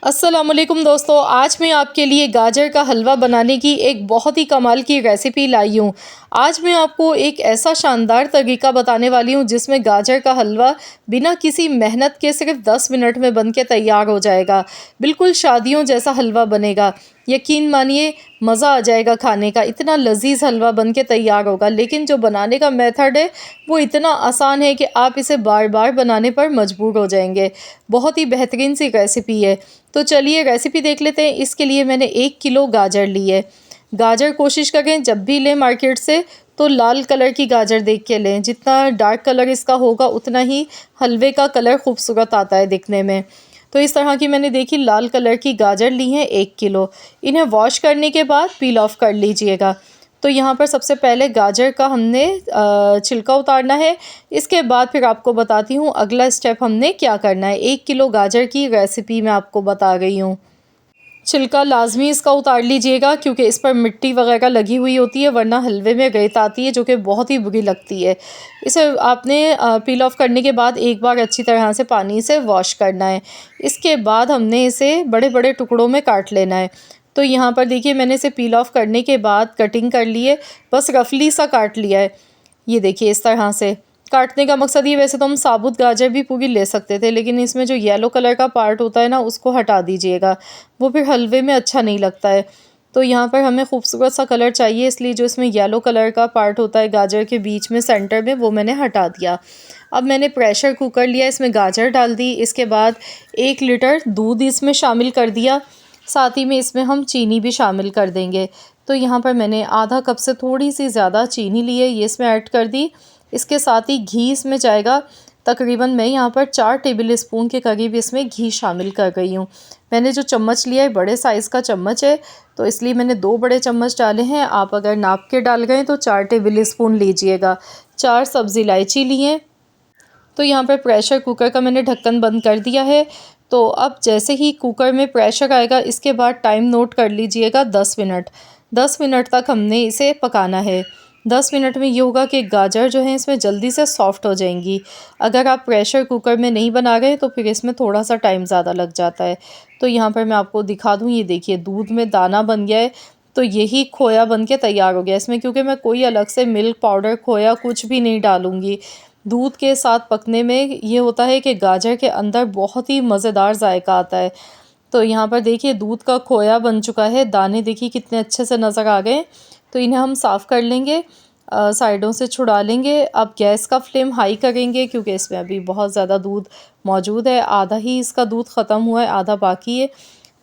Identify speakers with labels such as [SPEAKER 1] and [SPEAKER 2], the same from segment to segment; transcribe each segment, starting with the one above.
[SPEAKER 1] अस्सलामुअलैकुम दोस्तों, आज मैं आपके लिए गाजर का हलवा बनाने की एक बहुत ही कमाल की रेसिपी लाई हूँ। आज मैं आपको एक ऐसा शानदार तरीका बताने वाली हूँ जिसमें गाजर का हलवा बिना किसी मेहनत के सिर्फ 10 मिनट में बन के तैयार हो जाएगा। बिल्कुल शादियों जैसा हलवा बनेगा। यकीन मानिए, मज़ा आ जाएगा खाने का। इतना लजीज हलवा बन के तैयार होगा। लेकिन जो बनाने का मेथड है वो इतना आसान है कि आप इसे बार बार बनाने पर मजबूर हो जाएंगे। बहुत ही बेहतरीन सी रेसिपी है। तो चलिए रेसिपी देख लेते हैं। इसके लिए मैंने 1 किलो गाजर ली है। गाजर कोशिश करें जब भी लें मार्केट से तो लाल कलर की गाजर देख के लें। जितना डार्क कलर इसका होगा उतना ही हलवे का कलर खूबसूरत आता है दिखने में। तो इस तरह की मैंने देखी लाल कलर की गाजर ली है 1 किलो। इन्हें वॉश करने के बाद पील ऑफ कर लीजिएगा। तो यहाँ पर सबसे पहले गाजर का हमने छिलका उतारना है। इसके बाद फिर आपको बताती हूँ अगला स्टेप हमने क्या करना है। 1 किलो गाजर की रेसिपी मैं आपको बता रही हूँ। छिलका लाजमी इसका उतार लीजिएगा क्योंकि इस पर मिट्टी वगैरह लगी हुई होती है, वरना हलवे में रेत आती है जो कि बहुत ही बुरी लगती है। इसे आपने पील ऑफ करने के बाद एक बार अच्छी तरह से पानी से वॉश करना है। इसके बाद हमने इसे बड़े बड़े टुकड़ों में काट लेना है। तो यहाँ पर देखिए मैंने इसे पील ऑफ करने के बाद कटिंग कर ली है। बस रफली सा काट लिया है। ये देखिए इस तरह से काटने का मकसद ये, वैसे तो हम साबुत गाजर भी पूरी ले सकते थे, लेकिन इसमें जो येलो कलर का पार्ट होता है ना उसको हटा दीजिएगा, वो फिर हलवे में अच्छा नहीं लगता है। तो यहाँ पर हमें खूबसूरत सा कलर चाहिए, इसलिए जो इसमें येलो कलर का पार्ट होता है गाजर के बीच में सेंटर में, वो मैंने हटा दिया। अब मैंने प्रेशर कुकर लिया, इसमें गाजर डाल दी। इसके बाद 1 लीटर दूध इसमें शामिल कर दिया। साथ ही में इसमें हम चीनी भी शामिल कर देंगे। तो यहाँ पर मैंने आधा कप से थोड़ी सी ज़्यादा चीनी ली है, ये इसमें ऐड कर दी। इसके साथ ही घी इसमें जाएगा। तकरीबन मैं यहाँ पर 4 टेबल स्पून के करीब इसमें घी शामिल कर गई हूँ। मैंने जो चम्मच लिया है बड़े साइज़ का चम्मच है, तो इसलिए मैंने 2 बड़े चम्मच डाले हैं। आप अगर नाप के डाल गए तो 4 टेबल स्पून लीजिएगा। 4 सब्ज़ी इलायची ली हैं। तो यहाँ पर प्रेशर कुकर का मैंने ढक्कन बंद कर दिया है। तो अब जैसे ही कुकर में प्रेशर आएगा इसके बाद टाइम नोट कर लीजिएगा 10 मिनट। 10 मिनट तक हमने इसे पकाना है। 10 मिनट में ये होगा कि गाजर जो है इसमें जल्दी से सॉफ़्ट हो जाएंगी। अगर आप प्रेशर कुकर में नहीं बना रहे तो फिर इसमें थोड़ा सा टाइम ज़्यादा लग जाता है। तो यहाँ पर मैं आपको दिखा दूँ, ये देखिए दूध में दाना बन गया है। तो यही खोया बन के तैयार हो गया इसमें, क्योंकि मैं कोई अलग से मिल्क पाउडर खोया कुछ भी नहीं डालूँगी। दूध के साथ पकने में ये होता है कि गाजर के अंदर बहुत ही मज़ेदार जायका आता है। तो यहाँ पर देखिए दूध का खोया बन चुका है। दाने देखिए कितने अच्छे से नज़र आ गए। तो इन्हें हम साफ़ कर लेंगे, साइडों से छुड़ा लेंगे। अब गैस का फ्लेम हाई करेंगे क्योंकि इसमें अभी बहुत ज़्यादा दूध मौजूद है। आधा ही इसका दूध ख़त्म हुआ है, आधा बाकी है।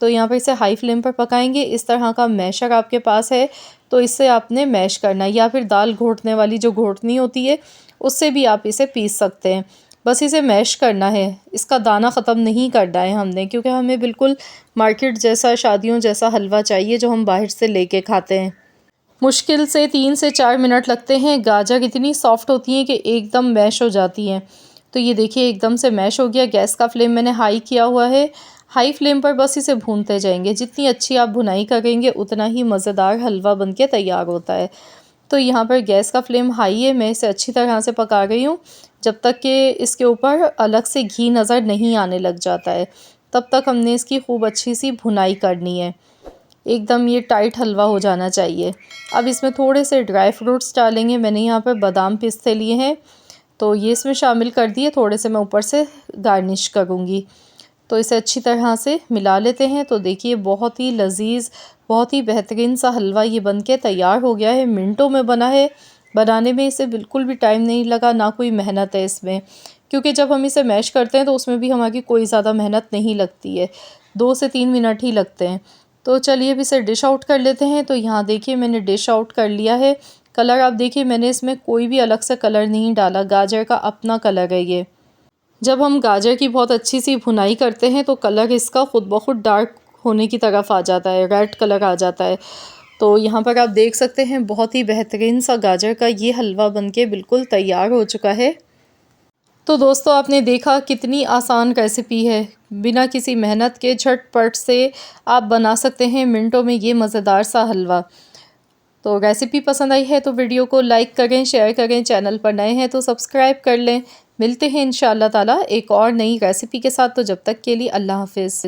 [SPEAKER 1] तो यहाँ पर इसे हाई फ्लेम पर पकाएंगे। इस तरह का मैशर आपके पास है तो इससे आपने मैश करना है, या फिर दाल घोटने वाली जो घोटनी होती है उससे भी आप इसे पीस सकते हैं। बस इसे मैश करना है, इसका दाना ख़त्म नहीं करना है हमने, क्योंकि हमें बिल्कुल मार्केट जैसा शादियों जैसा हलवा चाहिए जो हम बाहर से लेके खाते हैं। मुश्किल से 3 से 4 मिनट लगते हैं। गाजर इतनी सॉफ्ट होती हैं कि एकदम मैश हो जाती हैं। तो ये देखिए एकदम से मैश हो गया। गैस का फ्लेम मैंने हाई किया हुआ है। हाई फ्लेम पर बस इसे भूनते जाएंगे। जितनी अच्छी आप भुनाई करेंगे उतना ही मज़ेदार हलवा बन के तैयार होता है। तो यहाँ पर गैस का फ्लेम हाई है, मैं इसे अच्छी तरह से पका रही हूँ जब तक कि इसके ऊपर अलग से घी नज़र नहीं आने लग जाता है। तब तक हमने इसकी खूब अच्छी सी भुनाई करनी है। एकदम ये टाइट हलवा हो जाना चाहिए। अब इसमें थोड़े से ड्राई फ्रूट्स डालेंगे। मैंने यहाँ पर बादाम पिस्ते लिए हैं, तो ये इसमें शामिल कर दिए। थोड़े से मैं ऊपर से गार्निश करूँगी। तो इसे अच्छी तरह से मिला लेते हैं। तो देखिए बहुत ही लजीज, बहुत ही बेहतरीन सा हलवा ये बनके तैयार हो गया है। मिनटों में बना है। बनाने में इसे बिल्कुल भी टाइम नहीं लगा, ना कोई मेहनत है इसमें, क्योंकि जब हम इसे मैश करते हैं तो उसमें भी हमारी कोई ज़्यादा मेहनत नहीं लगती है। 2 से 3 मिनट ही लगते हैं। तो चलिए अब इसे डिश आउट कर लेते हैं। तो यहाँ देखिए मैंने डिश आउट कर लिया है। कलर आप देखिए, मैंने इसमें कोई भी अलग से कलर नहीं डाला, गाजर का अपना कलर है ये। जब हम गाजर की बहुत अच्छी सी भुनाई करते हैं तो कलर इसका खुद ब खुद डार्क होने की तरफ आ जाता है, रेड कलर आ जाता है। तो यहाँ पर आप देख सकते हैं बहुत ही बेहतरीन सा गाजर का ये हलवा बनके बिल्कुल तैयार हो चुका है। तो दोस्तों आपने देखा कितनी आसान रेसिपी है। बिना किसी मेहनत के झटपट से आप बना सकते हैं मिनटों में ये मज़ेदार सा हलवा। तो रेसिपी पसंद आई है तो वीडियो को लाइक करें, शेयर करें। चैनल पर नए हैं तो सब्सक्राइब कर लें। मिलते हैं इंशाअल्लाह ताला एक और नई रेसिपी के साथ। तो जब तक के लिए अल्लाह हाफ़िज़।